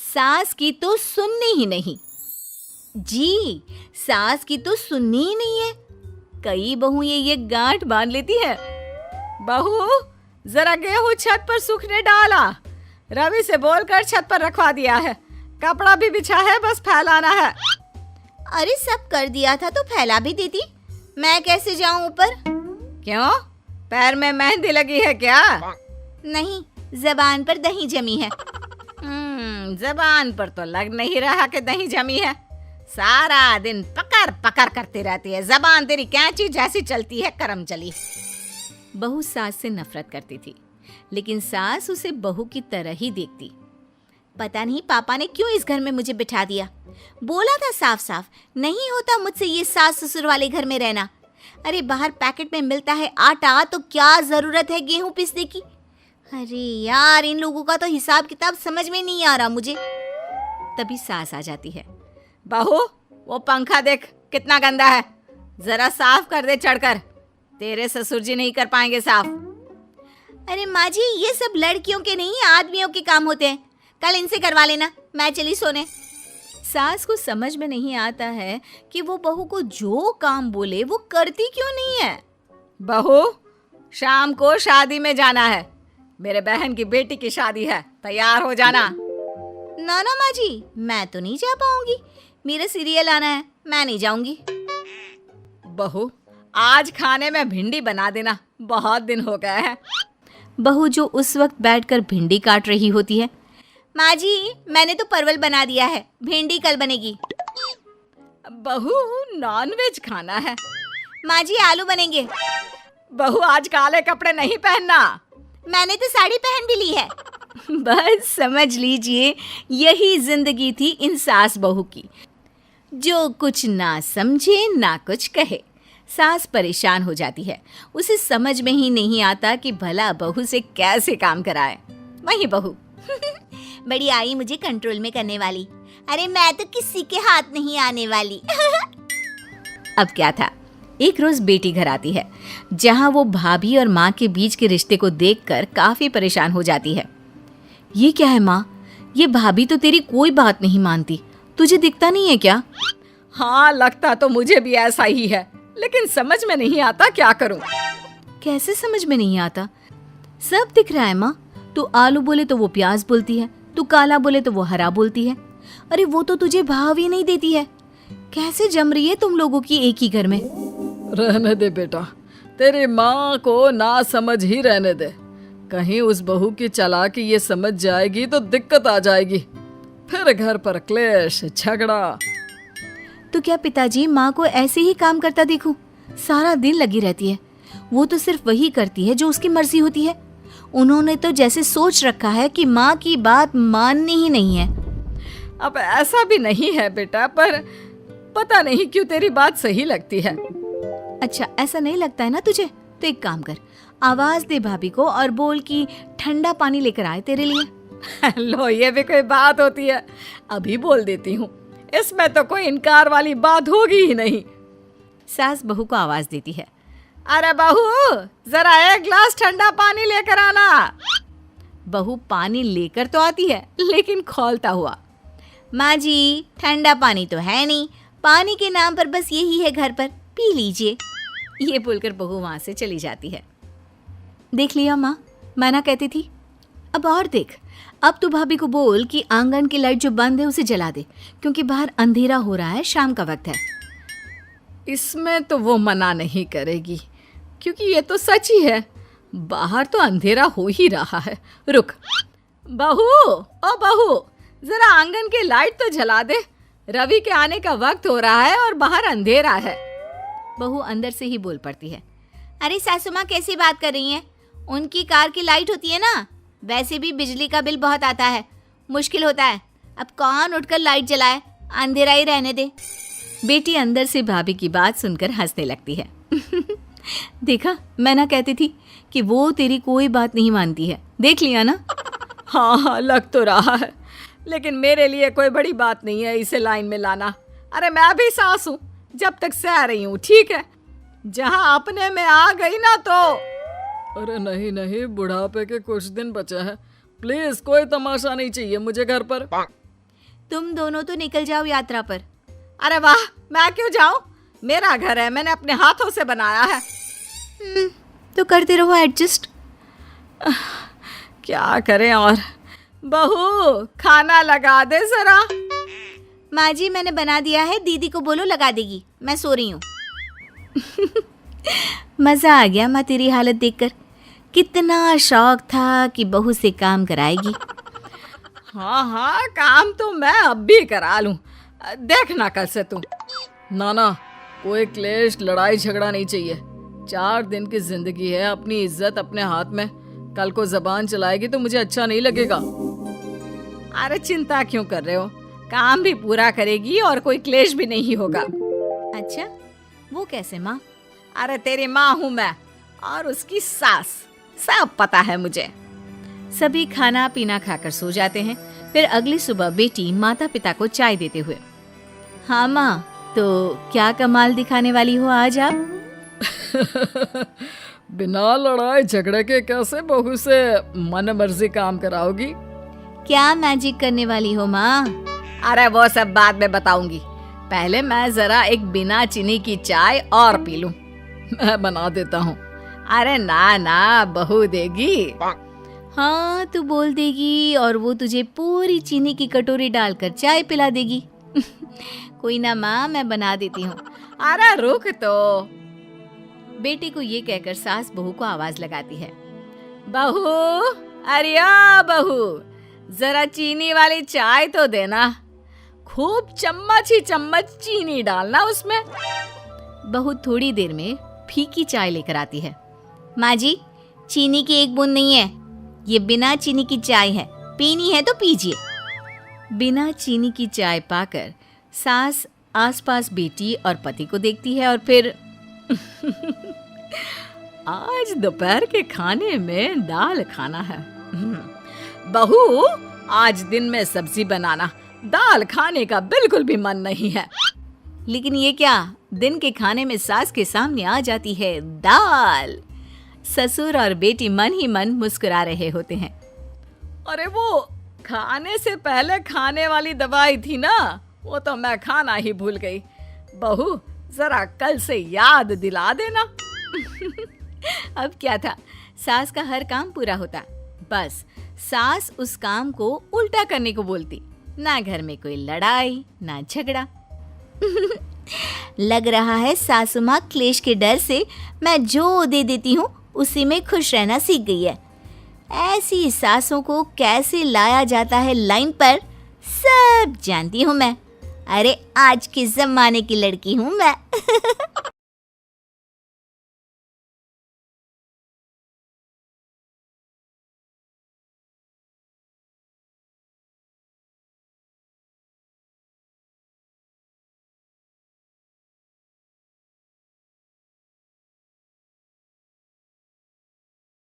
सास की तो सुननी ही नहीं। जी, सास की तो सुननी ही नहीं है। कई बहू ये गांठ बांध लेती है। बहू, जरा गेहूं छत पर सूखने डाला। रवि से बोलकर छत पर रखवा दिया है। कपड़ा भी बिछा है, बस फैलाना है। अरे सब कर दिया था तो फैला भी देती। मैं कैसे जाऊं ऊपर? क्यों, पैर में मेहंदी लगी है क्या? नहीं, जबान पर दही जमी है। जबान पर तो लग नहीं रहा कि दही जमी है। सारा दिन पकड़ पकड़ करती रहती है। जबान तेरी कैंची जैसी चलती है, करम चली। बहू सास से नफरत करती थी, लेकिन सास उसे बहू की तरह ही देखती। पता नहीं पापा ने क्यों इस घर में मुझे बिठा दिया। बोला था साफ साफ, नहीं होता मुझसे ये सास ससुर वाले घर में रहना। अरे बाहर पैकेट में मिलता है आटा, तो क्या जरूरत है गेहूं पीसने की। अरे यार, इन लोगों का तो हिसाब किताब समझ में नहीं आ रहा मुझे। तभी सास आ जाती है। बहू, वो पंखा देख कितना गंदा है, जरा साफ कर दे चढ़कर। तेरे ससुर जी नहीं कर पाएंगे साफ। अरे माँ जी, ये सब लड़कियों के नहीं आदमियों के काम होते हैं। कल इनसे करवा लेना, मैं चली सोने। सास को समझ में नहीं आता है कि वो बहू को जो काम बोले वो करती क्यों नहीं है। बहू, शाम को शादी में जाना है। मेरे बहन की बेटी की शादी है, तैयार हो जाना। ना ना माँ जी, मैं तो नहीं जा पाऊंगी। मेरा सीरियल आना है, मैं नहीं जाऊंगी। बहू, आज खाने में भिंडी बना देना, बहुत दिन हो गए हैं। बहू जो उस वक्त बैठकर भिंडी काट रही होती है। माँ जी, मैंने तो परवल बना दिया है, भिंडी कल बनेगी। बहू, नॉनवेज खाना है। माँ जी, आलू बनेंगे। बहू, आज काले कपड़े नहीं पहनना। मैंने तो साड़ी पहन भी ली है। बस समझ लीजिए, यही जिंदगी थी इन सास बहू की, जो कुछ ना समझे ना कुछ कहे। सास परेशान हो जाती है। उसे समझ में ही नहीं आता कि भला बहू से कैसे काम कराए। वही बहू बड़ी आई मुझे कंट्रोल में करने वाली। अरे मैं तो किसी के हाथ नहीं आने वाली। अब क्या था, एक रोज बेटी घर आती है, जहां वो भाभी और माँ के बीच के रिश्ते को देखकर काफी परेशान हो जाती है। ये क्या है माँ, ये भाभी तो तेरी कोई बात नहीं मानती, तुझे दिखता नहीं है क्या? हाँ, लगता तो मुझे भी ऐसा ही है, लेकिन समझ में नहीं आता क्या करूं। कैसे समझ में नहीं आता? सब दिख रहा है माँ। तू आलू बोले तो वो प्याज बोलती है, तू काला बोले तो वो हरा बोलती है। अरे वो तो तुझे भाव ही नहीं देती है। कैसे जम रही है तुम लोगों की एक ही घर में? रहने दे बेटा, तेरी माँ को ना समझ ही रहने दे। कहीं उस बहू की चालाकी ये समझ जाएगी तो दिक्कत आ जाएगी, फिर घर पर क्लेश झगड़ा। तो क्या पिताजी माँ को ऐसे ही काम करता देखूं? सारा दिन लगी रहती है। वो तो सिर्फ वही करती है जो उसकी मर्जी होती है। उन्होंने तो जैसे सोच रखा है कि माँ की बात माननी ही नहीं है। अब ऐसा भी नहीं है बेटा, पर पता नहीं क्यों तेरी बात सही लगती है। अच्छा, ऐसा नहीं लगता है ना तुझे? तो एक काम कर, आवाज दे भाभी को और बोल कि ठंडा पानी लेकर आए तेरे लिए। लो, ये भी कोई बात होती है? अभी बोल देती हूँ, इसमें तो कोई इनकार वाली बात होगी ही नहीं। सास बहू को आवाज देती है। अरे बहू, जरा एक ग्लास ठंडा पानी लेकर आना। बहू पानी लेकर तो आती है, लेकिन खौलता हुआ। माँ जी, ठंडा पानी तो है नहीं, पानी के नाम पर बस यही है घर पर, पी लीजिए। ये बोलकर बहू वहां से चली जाती है। देख लिया माँ, मैं ना कहती थी। अब और देख, अब तू भाभी को बोल कि आंगन की लाइट जो बंद है उसे जला दे, क्योंकि बाहर अंधेरा हो रहा है, शाम का वक्त है। इसमें तो वो मना नहीं करेगी, क्योंकि ये तो सच ही है, बाहर तो अंधेरा हो ही रहा है। रुक बहू, ओ बहू, जरा आंगन की लाइट तो जला दे। रवि के आने का वक्त हो रहा है और बाहर अंधेरा है। बहू अंदर से ही बोल पड़ती है। अरे सासू माँ, कैसी बात कर रही हैं? उनकी कार की लाइट होती है ना, वैसे भी बिजली का बिल बहुत आता है, मुश्किल होता है। अब कौन उठकर लाइट जलाए, अंधेरा ही रहने दे। बेटी अंदर से भाभी की बात सुनकर हंसने लगती है। देखा, मैं ना कहती थी कि वो तेरी कोई बात नहीं मानती है, देख लिया ना। हाँ, लग तो रहा है, लेकिन मेरे लिए कोई बड़ी बात नहीं है इसे लाइन में लाना। अरे मैं भी सास हूँ, जब तक सह रही हूँ, ठीक है। जहाँ अपने में आ गई ना तो। अरे नहीं नहीं, बुढ़ापे के कुछ दिन बचे हैं, प्लीज कोई तमाशा नहीं चाहिए मुझे घर पर। तुम दोनों तो निकल जाओ यात्रा पर। अरे वाह, मैं क्यों जाऊं? मेरा घर है, मैंने अपने हाथों से बनाया है। तो करते रहो एडजस्ट। क्या करें और। बहू, खाना लगा दे जरा। माँ जी मैंने बना दिया है, दीदी को बोलो लगा देगी, मैं सो रही हूँ। मज़ा आ गया माँ तेरी हालत देखकर। कितना शौक था कि बहू से काम कराएगी। हाँ हाँ, काम तो मैं अब भी करा लूं। देखना कल से तू। नाना, कोई क्लेश लड़ाई झगड़ा नहीं चाहिए। 4 दिन की जिंदगी है, अपनी इज्जत अपने हाथ में। कल को जबान चलाएगी तो मुझे अच्छा नहीं लगेगा। अरे चिंता क्यों कर रहे हो, काम भी पूरा करेगी और कोई क्लेश भी नहीं होगा। अच्छा, वो कैसे माँ? अरे तेरी माँ हूँ मैं और उसकी सास, सब पता है मुझे। सभी खाना पीना खाकर सो जाते हैं। फिर अगली सुबह बेटी माता पिता को चाय देते हुए, हाँ माँ, तो क्या कमाल दिखाने वाली हो आज आप? बिना लड़ाई झगड़े के कैसे बहू से मन मर्जी काम कराओगी? क्या मैजिक करने वाली हो माँ? अरे वो सब बाद में बताऊंगी, पहले मैं जरा एक बिना चीनी की चाय और पी लूं। मैं बना देता हूँ। अरे ना ना, बहू देगी। हाँ, तू बोल देगी और वो तुझे पूरी चीनी की कटोरी डालकर चाय पिला देगी। कोई ना माँ, मैं बना देती हूँ। अरे रुक तो। बेटे को ये कहकर सास बहू को आवाज लगाती है, बहू, अरे आ बहू, जरा चीनी वाली चाय तो देना। खूब चम्मच ही चम्मच चीनी डालना उसमें। बहू थोड़ी देर में फीकी चाय लेकर आती है। माँ जी, चीनी की एक बूंद नहीं है, ये बिना चीनी की चाय है, पीनी है तो पीजिए। बिना चीनी की चाय पाकर सास आसपास बेटी और पति को देखती है और फिर आज दोपहर के खाने में दाल खाना है। बहू, आज दिन में सब्जी बनाना, दाल खाने का बिल्कुल भी मन नहीं है। लेकिन ये क्या, दिन के खाने में सास के सामने आ जाती है दाल। ससुर और बेटी मन ही मन मुस्कुरा रहे होते हैं। अरे वो खाने से पहले खाने वाली दवाई थी ना, वो तो मैं खाना ही भूल गई। बहू, जरा कल से याद दिला देना। अब क्या था, सास का हर काम पूरा होता, बस सास उस काम को उल्टा करने को बोलती। ना घर में कोई लड़ाई ना झगड़ा। लग रहा है सासू माँ क्लेश के डर से मैं जो दे देती हूँ उसी में खुश रहना सीख गई है। ऐसी सासों को कैसे लाया जाता है लाइन पर, सब जानती हूँ मैं। अरे आज के जमाने की लड़की हूँ मैं।